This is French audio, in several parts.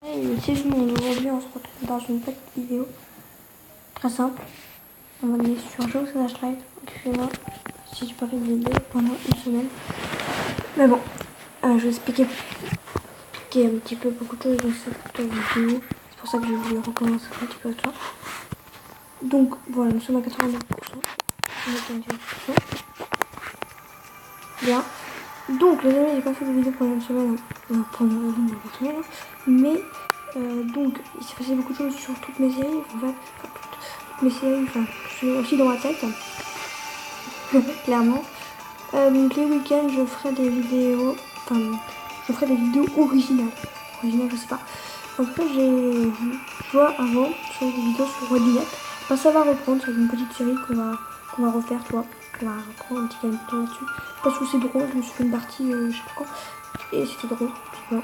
Et si je monde aujourd'hui, on se retrouve dans une petite vidéo très simple. On va aller sur Joe Flashlight. Excusez-moi si j'ai pas fait de vidéo pendant une semaine. Mais bon, je vais expliquer un petit peu beaucoup de choses dans cette vidéo. C'est pour ça que je voulais recommencer un petit peu ça. Donc voilà, nous sommes à 89%. Bien. Donc les amis, j'ai pas fait de vidéo pendant une semaine. Mais donc il s'est passé beaucoup de choses sur toutes mes séries. En fait, toutes mes séries, enfin, je suis aussi dans ma tête. Clairement. Donc les week-ends, je ferai des vidéos. Enfin, je ferai des vidéos originales. Originales, je sais pas. En tout cas, j'ai vu, tu vois, avant, sur des vidéos sur Webinette. Enfin, ça va reprendre, c'est une petite série qu'on va refaire, tu vois. On va reprendre un petit gameplay là-dessus. Parce que c'est drôle, je me suis fait une partie, je sais pas quand. Et c'était drôle, tu vois.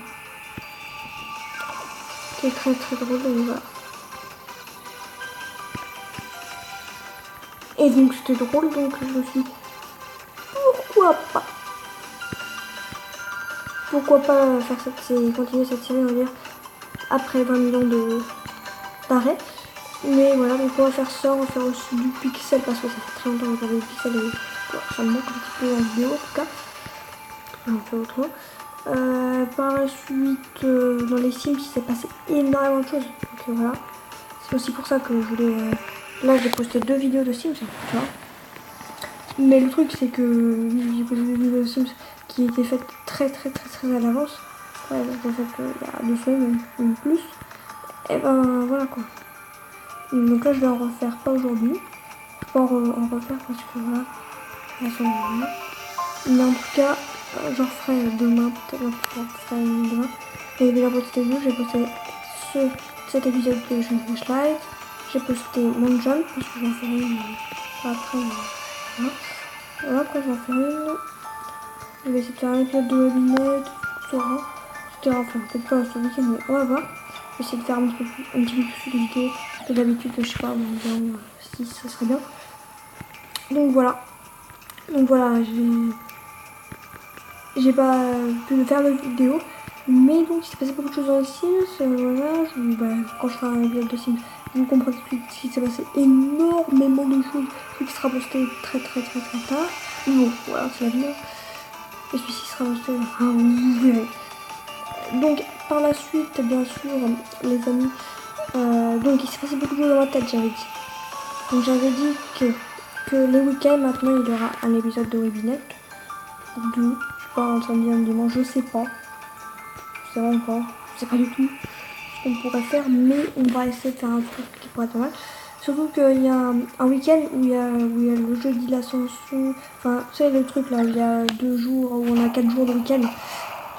C'était très très drôle, et voilà. Et donc c'était drôle, donc je me suis dit, pourquoi pas faire cette série, continuer cette série, on va dire, après 20 000 ans d'arrêt. Mais voilà, donc on va faire ça, on va faire aussi du pixel, parce que ça fait très longtemps que j'avais du pixel, et voilà, ça me manque un petit peu en vidéo en tout cas. On va faire autrement. Par la suite, dans les Sims, il s'est passé énormément de choses, donc voilà. C'est aussi pour ça que je voulais... là, j'ai posté 2 vidéos de Sims, tu vois. Mais le truc, c'est que j'ai posté des vidéos de Sims qui étaient faites très à l'avance. Ouais, j'ai fait il y a 2 semaines, même plus. Et ben voilà quoi. Donc là, je vais en refaire pas aujourd'hui. Je vais pas en refaire parce que voilà, là, c'est demain. Mais en tout cas, j'en referai demain, peut-être j'en ferai demain. Et j'ai déjà posté 2, j'ai posté cet épisode de Jeune Flashlight. J'ai posté mon jump parce que j'en ferai une après. Voilà. Voilà quoi, j'en ferai une. Je vais essayer de faire un épisode de Webinette, etc. Enfin, peut-être pas ce week-end, mais on va voir. Je vais essayer de faire un petit peu plus de vidéos que d'habitude, je sais pas, environ 6, ça serait bien. Donc voilà. J'ai pas pu faire de vidéo. Mais donc il s'est passé beaucoup de choses dans les Sims. Voilà, quand je ferai un épisode de Sims, vous comprendrez tout de suite qu'il s'est passé énormément de choses. Ce qui sera posté très tard. Mais bon, voilà, c'est la vie. Et celui-ci sera posté. Vous verrez. Donc par la suite, bien sûr, les amis, donc il s'est passé beaucoup de choses dans ma tête, j'avais dit. Donc j'avais dit que les week-ends, maintenant, il y aura un épisode de Webinette. 2, je sais pas, un samedi, un dimanche, je sais pas. Je sais vraiment pas, je sais pas du tout ce qu'on pourrait faire, mais on va essayer de faire un truc qui pourrait être pas mal. Surtout qu'il y a un week-end où il y a le jeudi de l'ascension, enfin, tu sais, le truc là, où il y a 2 jours, où on a 4 jours de week-end.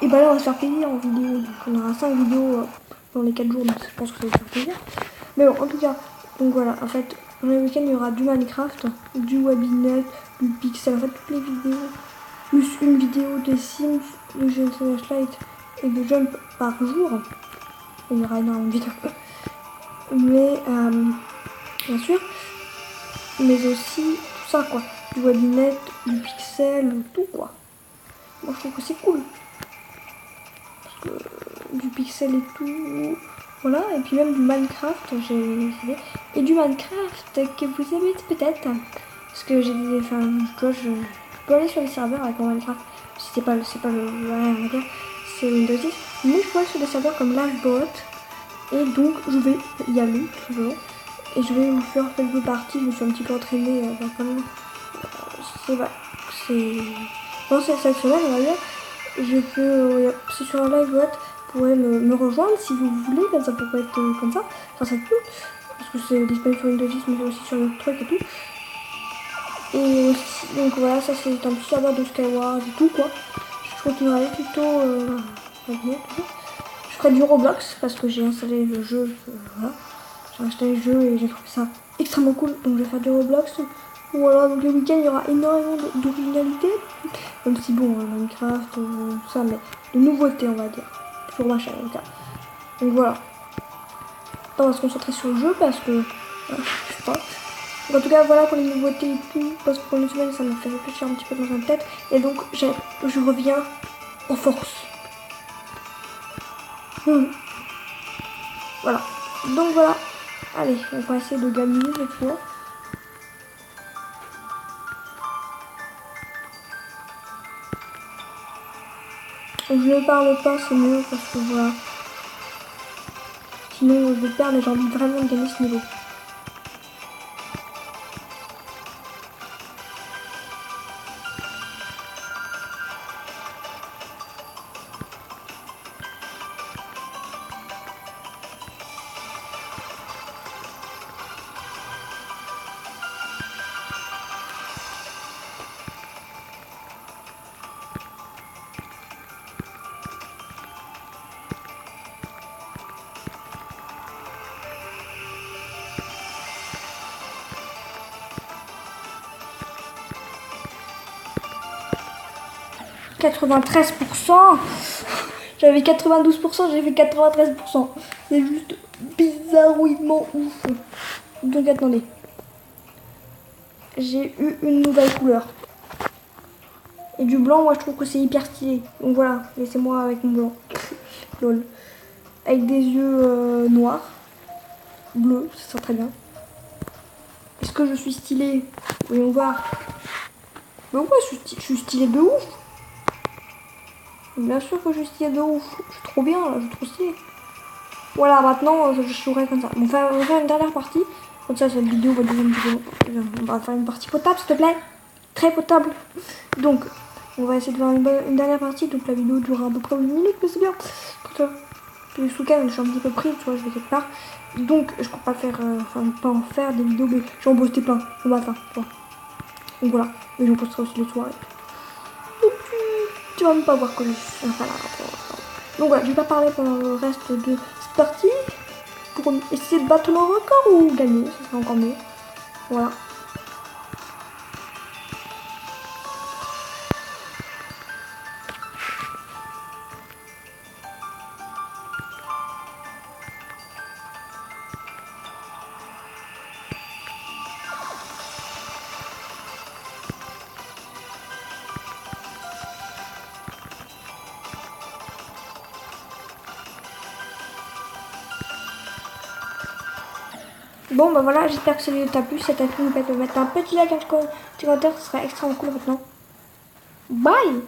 Et bah là, on va se faire plaisir en vidéo, donc on aura 5 vidéos dans les 4 jours, donc je pense que ça va faire plaisir. Mais bon, en tout cas, donc voilà, en fait, dans les week-ends, il y aura du Minecraft, du Webinette, du Pixel, en fait, toutes les vidéos, plus une vidéo de Sims, de Jeune Flashlight et de Jump par jour. Il y aura énormément de vidéos. Mais, bien sûr, mais aussi tout ça, quoi. Du Webinette, du Pixel, tout, quoi. Moi, je trouve que c'est cool. Parce que du Pixel et tout, voilà. Et puis même du Minecraft, j'ai essayé. Et du Minecraft que vous aimez peut-être. Parce que j'ai des... Enfin, je peux aller sur les serveurs avec mon Minecraft. C'est pas le... Ouais, on va dire, c'est Windows 10. Mais je peux aller sur des serveurs comme Lifebot. Et donc, je vais y aller, tout simplement. Et je vais vous faire quelques parties. Je me suis un petit peu entraînée quand même. C'est... Bon, c'est cette semaine, on va dire. Je peux... c'est sur un Lifebot. Vous pourrez me rejoindre si vous voulez. Comme ça pourrait être comme ça. Enfin, ça peut. Parce que c'est disponible sur Windows 10, mais aussi sur notre truc et tout. Et aussi, donc voilà, ça c'est un petit serveur de Skyward et tout, quoi. Je continuerai les tutos. Je ferai du Roblox parce que j'ai installé le jeu. Voilà. J'ai installé le jeu et j'ai trouvé ça extrêmement cool. Donc je vais faire du Roblox. Voilà, donc les week-ends il y aura énormément d'originalité. Même si bon, Minecraft, tout ça, mais de nouveautés on va dire. Sur ma chaîne en tout cas. Donc voilà. On va se concentrer sur le jeu parce que... je sais pas. Donc, en tout cas voilà pour les nouveautés et tout. Parce que pour une semaine ça m'a fait réfléchir un petit peu dans ma tête. Et donc je reviens en force. Voilà. Donc voilà. Allez, on va essayer de gagner cette fois. Je ne parle pas, c'est mieux parce que voilà. Sinon je vais perdre et j'ai envie vraiment de gagner ce niveau. « 93%. J'avais 92%, j'ai fait 93%. C'est juste bizarroïdement ouf. Donc attendez. J'ai eu une nouvelle couleur. Et du blanc, moi je trouve que c'est hyper stylé. Donc voilà, laissez-moi avec mon blanc. Lol. Avec des yeux noirs. Bleus, ça sent très bien. Est-ce que je suis stylé? Voyons voir. Mais ouais, je suis stylé de ouf. Bien sûr que je suis stylé de ouf. Je suis trop bien là, je suis trop stylé. Voilà, maintenant je jouerai comme ça. On va faire une dernière partie. Comme ça, cette vidéo va devenir une vidéo. On va faire une partie potable, s'il te plaît. Très potable. Donc, on va essayer de faire une dernière partie. Donc, la vidéo durera à peu près 1 minute, mais c'est bien. Puis ce week-end, je suis un petit peu pris, tu vois, je vais quelque part. Donc, je compte pas faire, enfin, pas en faire des vidéos, mais j'en poster plein le matin, tu vois. Donc voilà, mais j'en posterai aussi les soirées. Donc, tu vas même pas voir que je suis. Enfin, là, donc voilà, je vais pas parler pendant le reste de cette partie. Pour essayer de battre mon record ou gagner, ça serait encore mieux. Voilà. Bon bah voilà, j'espère que cette vidéo t'a plu. Si ça t'a plu, n'oublie pas de mettre un petit like, un petit commentaire, ce serait extrêmement cool maintenant. Bye!